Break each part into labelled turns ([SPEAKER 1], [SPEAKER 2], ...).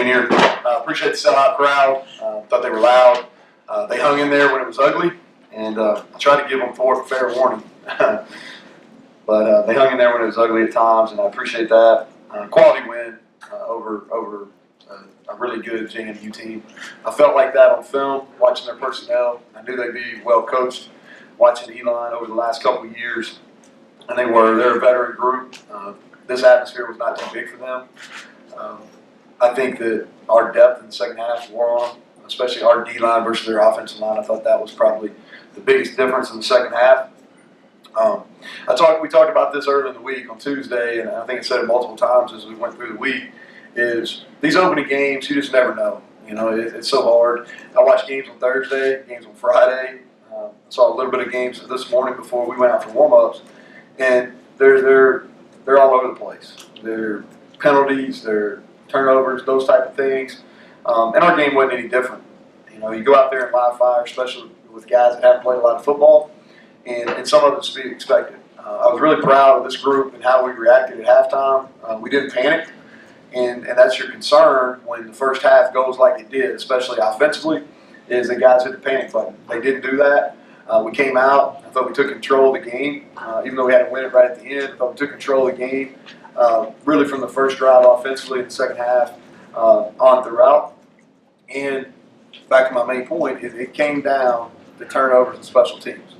[SPEAKER 1] here. Appreciate the sellout crowd. Thought they were loud. They hung in there when it was ugly, and I tried to give them fair warning. But they hung in there when it was ugly at times, and I appreciate that. Quality win over a really good JMU team. I felt like that on film, watching their personnel. I knew they'd be well coached, watching E-line over the last couple of years, and they were. They're a veteran group. This atmosphere was not too big for them. I think that our depth in the second half wore on, especially our D-line versus their offensive line. I thought that was probably the biggest difference in the second half. We talked about this earlier in the week on Tuesday, and I think I said it multiple times as we went through the week, is these opening games, you just never know. You know, it's so hard. I watched games on Thursday, games on Friday. I saw a little bit of games this morning before we went out for warm-ups, and they're all over the place. They're penalties, they're turnovers, those type of things. And our game wasn't any different. You know, you go out there in live fire, especially with guys that haven't played a lot of football, and some of it's to be expected. I was really proud of this group and how we reacted at halftime. We didn't panic, and that's your concern when the first half goes like it did, especially offensively, is the guys hit the panic button. They didn't do that. We came out. I thought we took control of the game, even though we had to win it right at the end. I thought we took control of the game, really from the first drive offensively in the second half on throughout. And back to my main point, it came down to turnovers and special teams.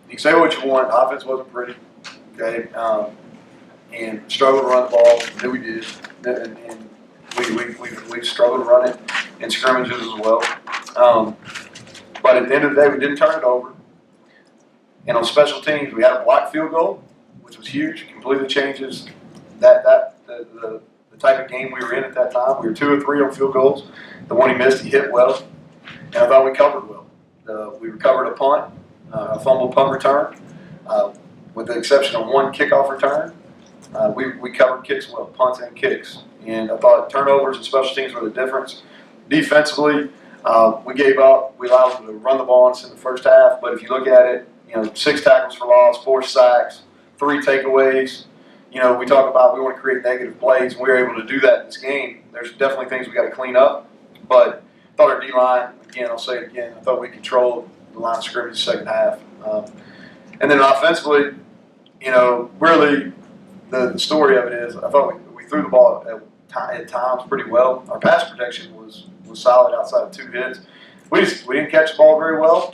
[SPEAKER 1] You can say what you want. Offense wasn't pretty, okay, and struggled to run the ball. I knew we did, and we struggled to run it in scrimmages as well. But at the end of the day, we didn't turn it over. And on special teams, we had a blocked field goal, which was huge. Completely changes the type of game we were in at that time. We were 2 or 3 on field goals. The one he missed, he hit well, and I thought we covered well. We recovered a punt, a fumble punt return, with the exception of one kickoff return. We covered kicks well, punts and kicks. And I thought turnovers and special teams were the difference. Defensively, we gave up. We allowed them to run the ball on us in the first half. But if you look at it, 6 tackles for loss, 4 sacks, 3 takeaways. We talk about we want to create negative plays, and we were able to do that in this game. There's definitely things we got to clean up. But I thought our D-line, again, I'll say it again, I thought we controlled the line of scrimmage in the second half. And then offensively, really the story of it is I thought we threw the ball at times pretty well. Our pass protection was solid outside of 2 hits. We didn't catch the ball very well,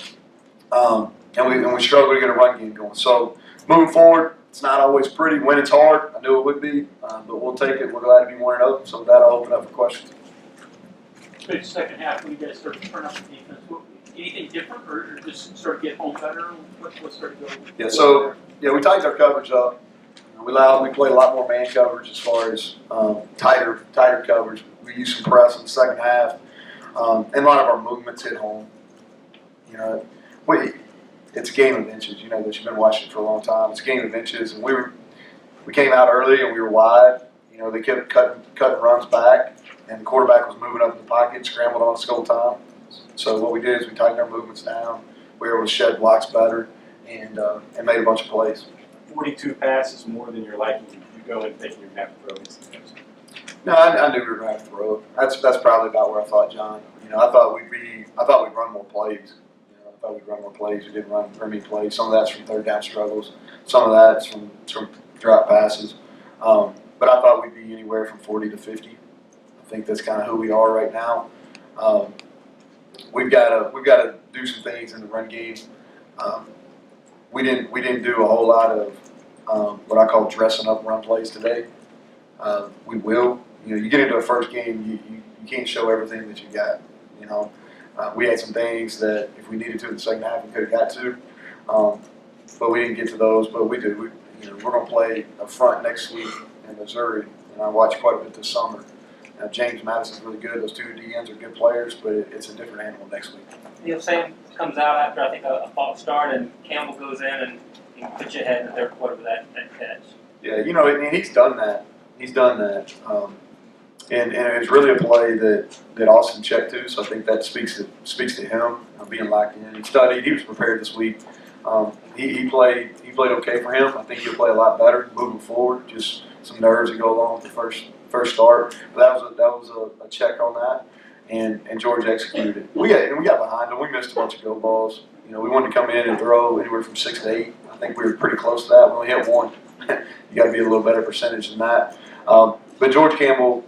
[SPEAKER 1] and we struggled to get a run game going. So moving forward, it's not always pretty. Winning's hard. I knew it would be, but we'll take it. We're glad to be 1-0. So with that, I'll open up for questions.
[SPEAKER 2] The second half, when you guys started to turn up the defense, anything different, or just start to get home better? What started to go?
[SPEAKER 1] Yeah, we tightened our coverage up. We played a lot more man coverage as far as tighter coverage. We used some press in the second half, and a lot of our movements hit home. It's a game of inches. You know that you've been watching it for a long time. It's a game of inches, and we came out early and we were wide. They kept cutting runs back, and the quarterback was moving up in the pocket, scrambled on us the whole time. So what we did is we tightened our movements down. We were able to shed blocks better, and made a bunch of plays.
[SPEAKER 3] 42 passes more than you're liking. You go and think you're going to have to throw it sometimes.
[SPEAKER 1] No, I knew we were going to have to throw it. That's probably about where I thought, John. I thought we'd run more plays. I thought we'd run more plays. We didn't run very many plays. Some of that's from third down struggles. Some of that's from drop passes. But I thought we'd be anywhere from 40 to 50. I think that's kind of who we are right now. We've got to do some things in the run game. We didn't do a whole lot of what I call dressing up run plays today. We will. You get into a first game, you can't show everything that you got. We had some things that if we needed to in the second half, we could have got to, but we didn't get to those. But we do. We're going to play a front next week in Missouri, and I watched quite a bit this summer. James Madison's really good. Those 2 DNs are good players, but it's a different animal next week.
[SPEAKER 2] Neal Sam comes out after, I think, a false start, and Campbell goes in and puts you ahead in the third quarter with that catch.
[SPEAKER 1] Yeah, and he's done that. And it's really a play that Austin checked to, so I think that speaks to him being locked in. He studied. He was prepared this week. He played okay for him. I think he'll play a lot better moving forward. Just some nerves that go along with the first start. But that was a check on that, and George executed it. We got behind them. We missed a bunch of go balls. You know, we wanted to come in and throw anywhere from 6 to 8. I think we were pretty close to that. We only hit one. You got to be a little better percentage than that. But George Campbell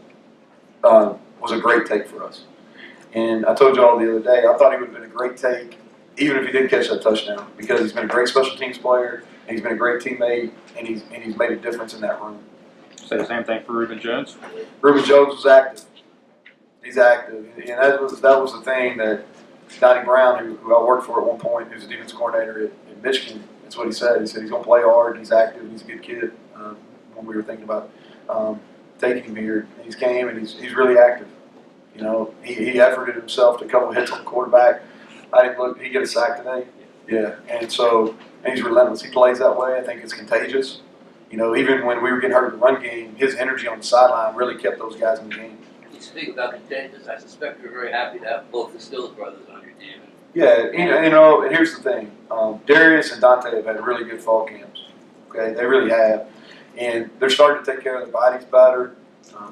[SPEAKER 1] was a great take for us. And I told you all the other day, I thought he would have been a great take, even if he didn't catch that touchdown, because he's been a great special teams player, and he's been a great teammate, and he's made a difference in that room.
[SPEAKER 4] Say the same thing for Reuben Jones.
[SPEAKER 1] Reuben Jones was active. He's active, and that was the thing that Donnie Brown, who I worked for at one point, who's a defensive coordinator at Michigan, that's what he said. He said he's going to play hard, he's active, he's a good kid. When we were thinking about taking him here, and he's came and he's really active. You know, he efforted himself to a couple of hits on the quarterback. I didn't look. He get a sack today. Yeah, and he's relentless. He plays that way. I think it's contagious. You know, even when we were getting hurt in the run game, his energy on the sideline really kept those guys in the game.
[SPEAKER 5] You speak about contagious. I suspect you're very happy to have both the Stills brothers on your team.
[SPEAKER 1] Yeah, you know, and here's the thing: Darius and Dante have had really good fall camps. Okay, they really have, and they're starting to take care of their bodies better.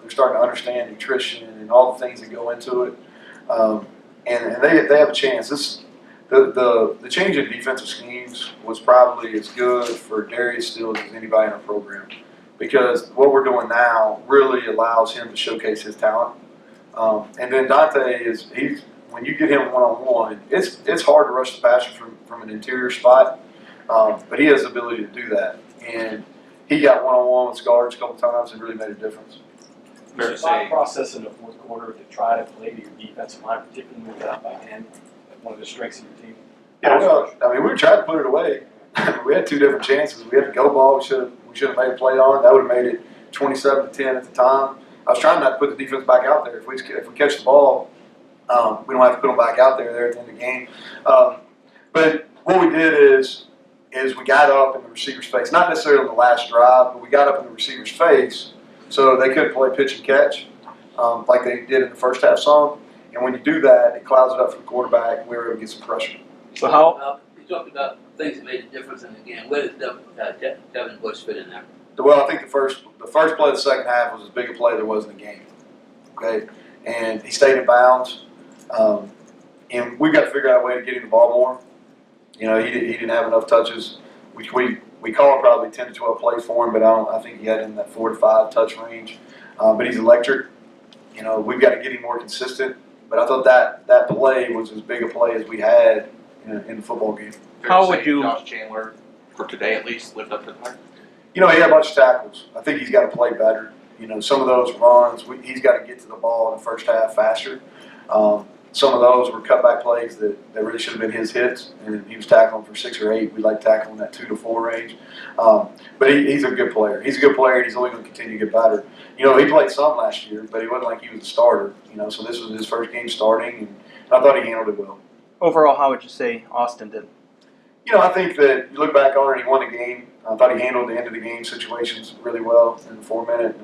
[SPEAKER 1] They're starting to understand nutrition and all the things that go into it, and they have a chance. The change in defensive schemes was probably as good for Darius Stills as anybody in our program, because what we're doing now really allows him to showcase his talent. And then Dante when you get him one-on-one, it's hard to rush the passer from an interior spot, but he has the ability to do that. And he got one-on-one with guards a couple times and really made a difference.
[SPEAKER 3] There's a thought process in the fourth quarter to try to play to your defensive line, particularly when you're up by 10, one of the strengths of your team.
[SPEAKER 1] Yeah, well, I mean, we were trying to put it away. We had two different chances. We had the go ball. We should have made a play on. That would have made it 27-10 at the time. I was trying not to put the defense back out there. If we catch the ball, we don't have to put them back out there at the end of the game. But what we did is we got up in the receiver's face, not necessarily on the last drive, but we got up in the receiver's face so they couldn't play pitch and catch like they did in the first half some. And when you do that, it clouds it up for the quarterback, and we were able to get some pressure.
[SPEAKER 4] So how?
[SPEAKER 5] You talked about things that made a difference in the game. Where does Devin Bush fit in there?
[SPEAKER 1] Well, I think the first play of the second half was as big a play there was in the game. Okay, and he stayed in bounds, and we've got to figure out a way to get him the ball more. You know, he didn't have enough touches. We called probably 10 to 12 plays for him, but I think he had in that 4 to 5 touch range. But he's electric. You know, we've got to get him more consistent. But I thought that play was as big a play as we had in the football game.
[SPEAKER 4] How would you?
[SPEAKER 6] Josh Chandler, for today at least, lived up to the mark?
[SPEAKER 1] You know, he had a bunch of tackles. I think he's got to play better. You know, some of those runs, he's got to get to the ball in the first half faster. Some of those were cutback plays that really should have been his hits, and he was tackling for 6 or 8. We like tackling that 2 to 4 range. But he's a good player. He's a good player, and he's only going to continue to get better. You know, he played some last year, but he wasn't like he was a starter. You know, so this was his first game starting, and I thought he handled it well.
[SPEAKER 4] Overall, how would you say Austin did?
[SPEAKER 1] You know, I think that you look back on it, he won the game. I thought he handled the end of the game situations really well in the 4-minute.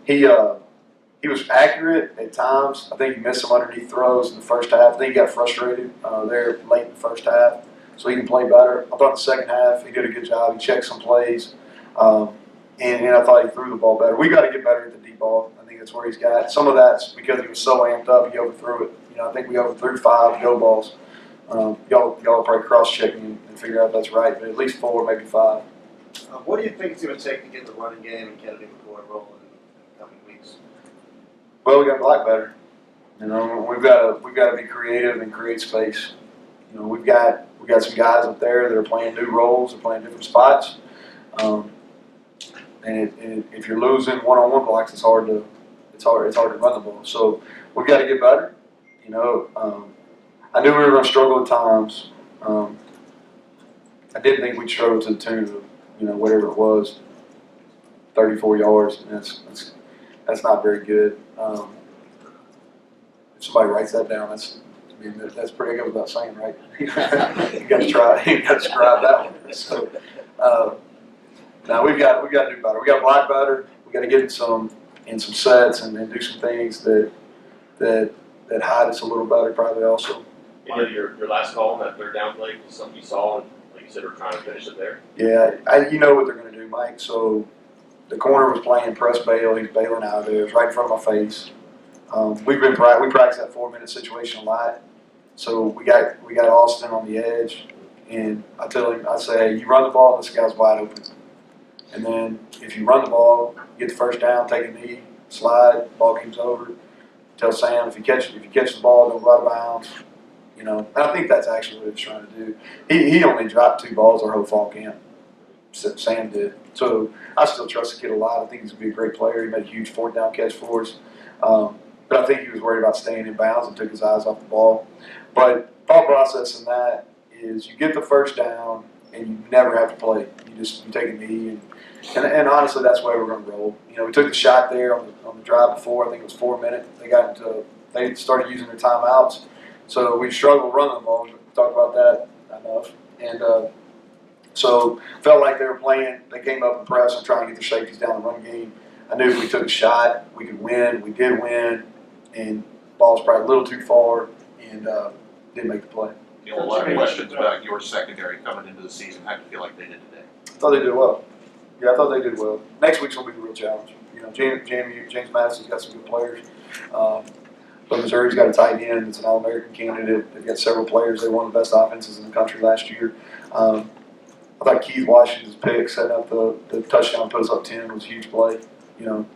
[SPEAKER 1] He was accurate at times. I think he missed some underneath throws in the first half. I think he got frustrated there late in the first half, so he can play better. I thought in the second half he did a good job. He checked some plays, and I thought he threw the ball better. We got to get better at the deep ball. I think that's where he's got. Some of that's because he was so amped up, he overthrew it. You know, I think we overthrew 5 go balls. Y'all probably cross-check me and figure out if that's right, but at least 4, maybe 5.
[SPEAKER 7] What do you think it's going to take to get the running game and Kennedy McCoy rolling in the coming weeks?
[SPEAKER 1] Well, we got to block better. You know, we've got to be creative and create space. You know, we've got some guys up there that are playing new roles, they're playing different spots. And if you're losing one-on-one blocks, it's hard to run the ball. So we've got to get better. You know, I knew we were going to struggle at times. I didn't think we'd struggle to the tune of, whatever it was, 34 yards. And that's not very good. If somebody writes that down, that's pretty good without saying, right? You got to try. You got to scribe that one. So now we've got to do better. We got to block better. We got to get in some sets and do some things that hide us a little better, probably also.
[SPEAKER 8] Your last call on that third down play was something you saw, and like you said, we're trying to finish it there.
[SPEAKER 1] Yeah, you know what they're going to do, Mike. So the corner was playing press bail. He's bailing out of there. It was right in front of my face. We practice that 4-minute situation a lot. So we got Austin on the edge, and I tell him, I say, hey, you run the ball, this guy's wide open. And then if you run the ball, get the first down, take a knee, slide, ball game's over. Tell Sam if you catch the ball, don't go out of bounds. You know, and I think that's actually what he was trying to do. He only dropped 2 balls our whole fall camp. Sam did. So I still trust the kid a lot. I think he's gonna be a great player. He made a huge 4th down catch for us. But I think he was worried about staying in bounds and took his eyes off the ball. But thought process in that is you get the first down and you never have to play. You take a knee and honestly that's the way we're going to roll. You know, we took the shot there on the drive before. I think it was 4 minutes. They started using their timeouts, so we struggled running the ball. We talked about that enough, and so felt like they were playing. They came up and pressed and trying to get their safeties down the run game. I knew if we took a shot, we could win. We did win, and the ball was probably a little too far, and didn't make the play.
[SPEAKER 6] You know, a lot of questions about your secondary coming into the season. How do you feel like they did today?
[SPEAKER 1] I thought they did well. Yeah, I thought they did well. Next week's gonna be the real challenge. You know, James Madison's got some good players. But Missouri's got a tight end that's an All-American candidate. They've got several players. They won the best offenses in the country last year. I thought Keith Washington's pick, setting up the touchdown, put us up 10 was a huge play. You know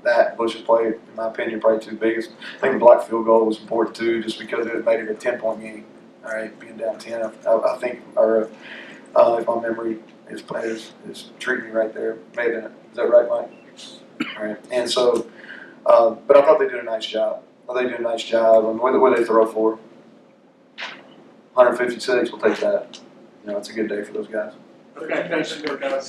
[SPEAKER 1] that Bush's play, in my opinion, probably 2 biggest. I think the block field goal was important too, just because it made it a 10-point game. All right, being down 10, I think, or if my memory is treating me right there, maybe. Is that right, Mike? All right, and so, but I thought they did a nice job. They did a nice job. And what did they throw for? 156. We'll take that. You know, it's a good day for those guys.
[SPEAKER 2] Okay, thanks, guys.